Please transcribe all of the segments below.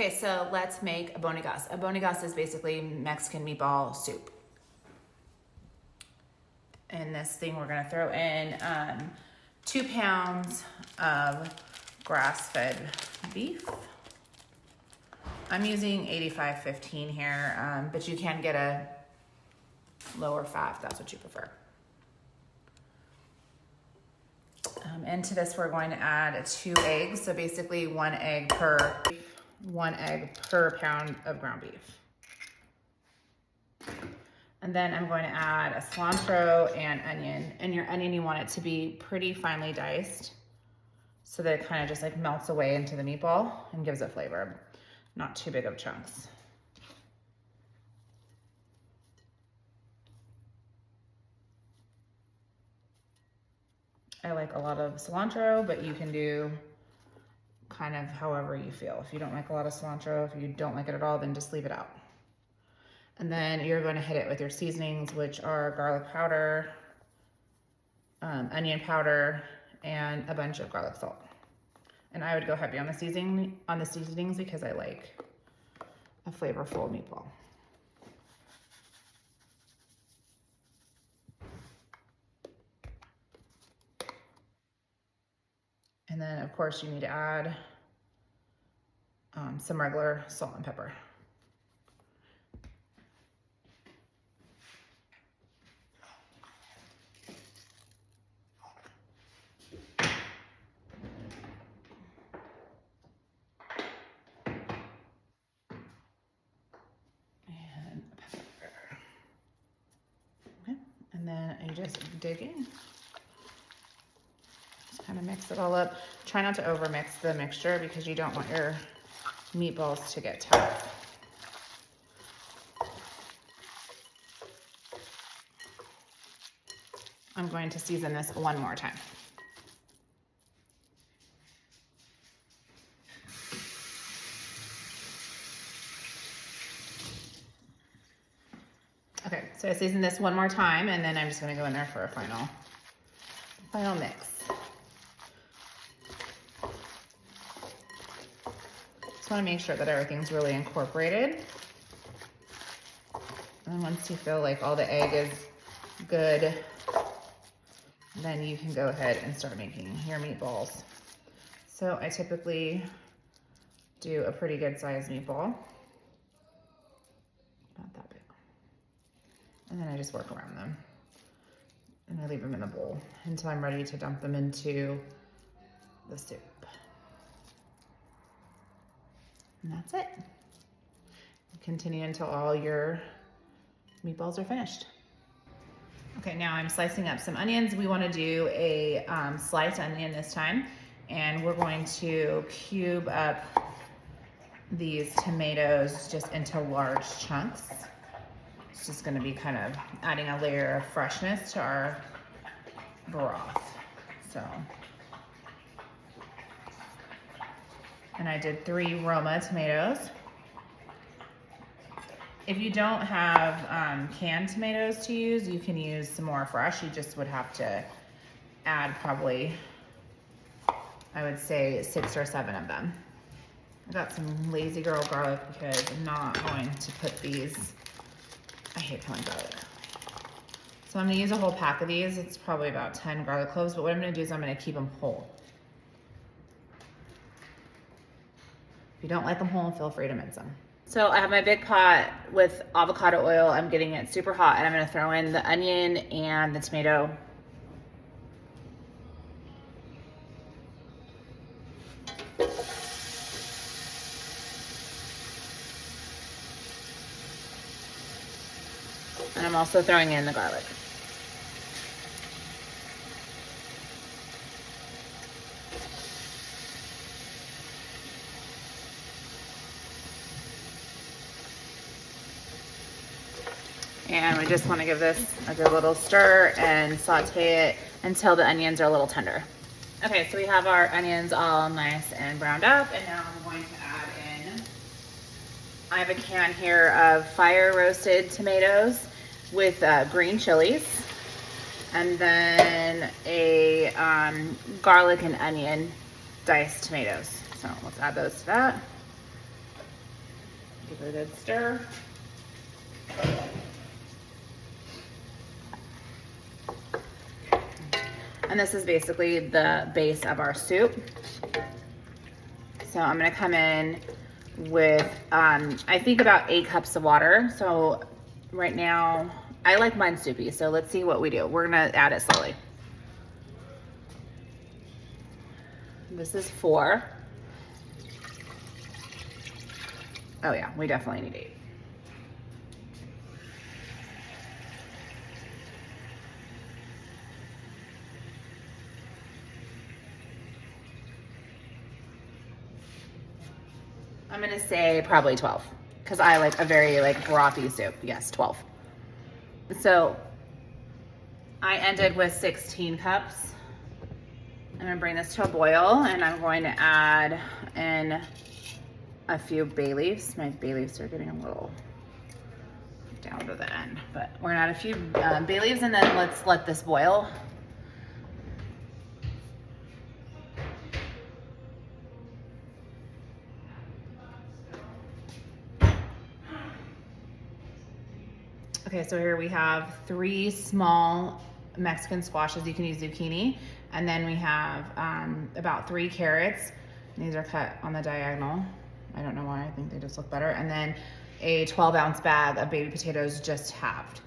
Okay, so let's make Albondigas. Albondigas is basically Mexican meatball soup. In this thing, we're gonna throw in 2 pounds of grass-fed beef. I'm using 85/15 here, but you can get a lower fat if that's what you prefer. Into this, we're going to add 2 eggs. So basically 1 egg per pound of ground beef. And then I'm going to add a cilantro and onion. And your onion, you want it to be pretty finely diced so that it kind of just like melts away into the meatball and gives it flavor. Not too big of chunks. I like a lot of cilantro, but you can do kind of however you feel. If you don't like a lot of cilantro, if you don't like it at all, then just leave it out. And then you're going to hit it with your seasonings, which are garlic powder, onion powder, and a bunch of garlic salt. And I would go heavy on the seasonings because I like a flavorful meatball. And then, of course, you need to add some regular salt and pepper. And pepper. Okay. And then you just dig in. Kind of mix it all up. Try not to overmix the mixture because you don't want your meatballs to get tough. I'm going to season this one more time. Okay, so I seasoned this one more time and then I'm just going to go in there for a final mix. Want to make sure that everything's really incorporated. And once you feel like all the egg is good, then you can go ahead and start making your meatballs. So I typically do a pretty good sized meatball. Not that big. And then I just work around them. And I leave them in a bowl until I'm ready to dump them into the soup. And that's it. Continue until all your meatballs are finished. Okay, now I'm slicing up some onions. We want to do a sliced onion this time. And we're going to cube up these tomatoes just into large chunks. It's just going to be kind of adding a layer of freshness to our broth. So. And I did 3 Roma tomatoes. If you don't have canned tomatoes to use, you can use some more fresh. You just would have to add probably, I would say 6 or 7 of them. I got some lazy girl garlic because I'm not going to put these, I hate peeling garlic. So I'm gonna use a whole pack of these. It's probably about 10 garlic cloves, but what I'm gonna do is I'm gonna keep them whole. If you don't like them whole, feel free to mince them. So I have my big pot with avocado oil. I'm getting it super hot and I'm gonna throw in the onion and the tomato. And I'm also throwing in the garlic. And we just want to give this a good little stir and saute it until the onions are a little tender. Okay, so we have our onions all nice and browned up, and now I'm going to add in, I have a can here of fire roasted tomatoes with green chilies, and then a garlic and onion diced tomatoes. So let's add those to that. Give it a good stir. And this is basically the base of our soup. So I'm gonna come in with, I think about 8 cups of water. So right now, I like mine soupy, so let's see what we do. We're gonna add it slowly. This is 4. Oh yeah, we definitely need 8. I'm gonna say probably 12, because I like a very brothy soup. Yes, 12. So I ended with 16 cups. I'm gonna bring this to a boil, and I'm going to add in a few bay leaves. My bay leaves are getting a little down to the end, but we're gonna add a few bay leaves, and then let's let this boil. Okay, so here we have 3 small Mexican squashes. You can use zucchini. And then we have about 3 carrots. These are cut on the diagonal. I don't know why, I think they just look better. And then a 12-ounce bag of baby potatoes just halved.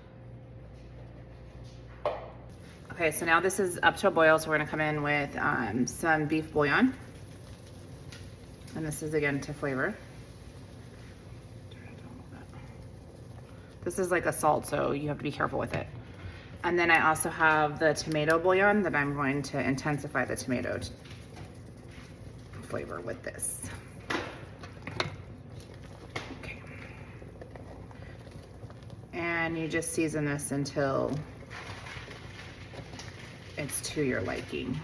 Okay, so now this is up to a boil, so we're gonna come in with some beef bouillon. And this is again to flavor. This is like a salt, so you have to be careful with it. And then I also have the tomato bouillon that I'm going to intensify the tomato flavor with this. Okay. And you just season this until it's to your liking.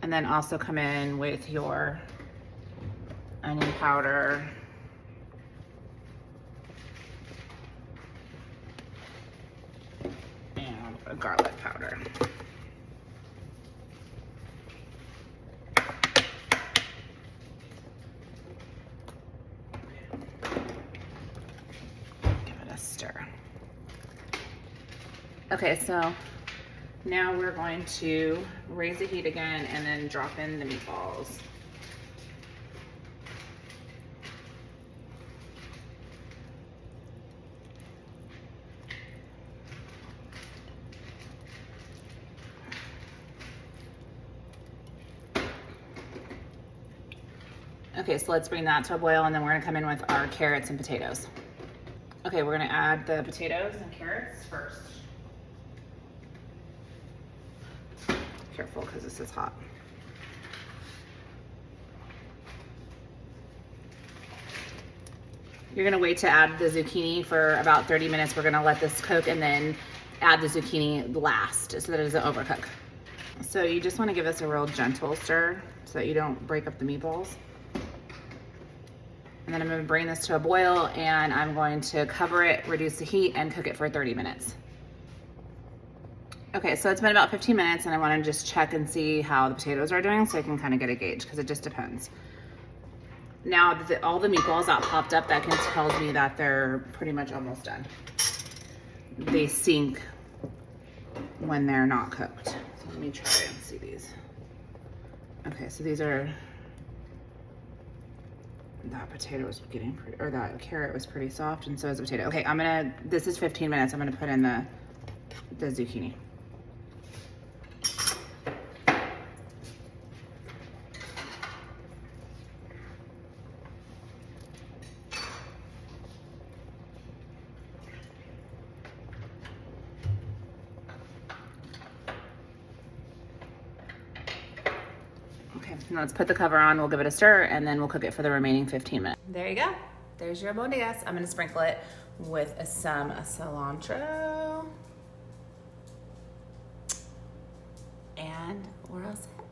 And then also come in with your onion powder, and a garlic powder. Give it a stir. Okay, so now we're going to raise the heat again and then drop in the meatballs. Okay, so let's bring that to a boil, and then we're gonna come in with our carrots and potatoes. Okay, we're gonna add the potatoes and carrots first. Careful, because this is hot. You're gonna wait to add the zucchini for about 30 minutes. We're gonna let this cook and then add the zucchini last so that it doesn't overcook. So you just wanna give this a real gentle stir so that you don't break up the meatballs. And then I'm gonna bring this to a boil, and I'm going to cover it, reduce the heat, and cook it for 30 minutes. Okay, so it's been about 15 minutes, and I wanna just check and see how the potatoes are doing so I can kind of get a gauge, because it just depends. Now, all the meatballs that popped up, that can tell me that they're pretty much almost done. They sink when they're not cooked. So let me try and see these. Okay, so these are, that potato was getting pretty, or that carrot was pretty soft, and so is the potato. Okay, this is 15 minutes. I'm gonna put in the zucchini. Okay, now let's put the cover on, we'll give it a stir, and then we'll cook it for the remaining 15 minutes. There you go. There's your Albondigas. I'm gonna sprinkle it with some cilantro. And we're all set.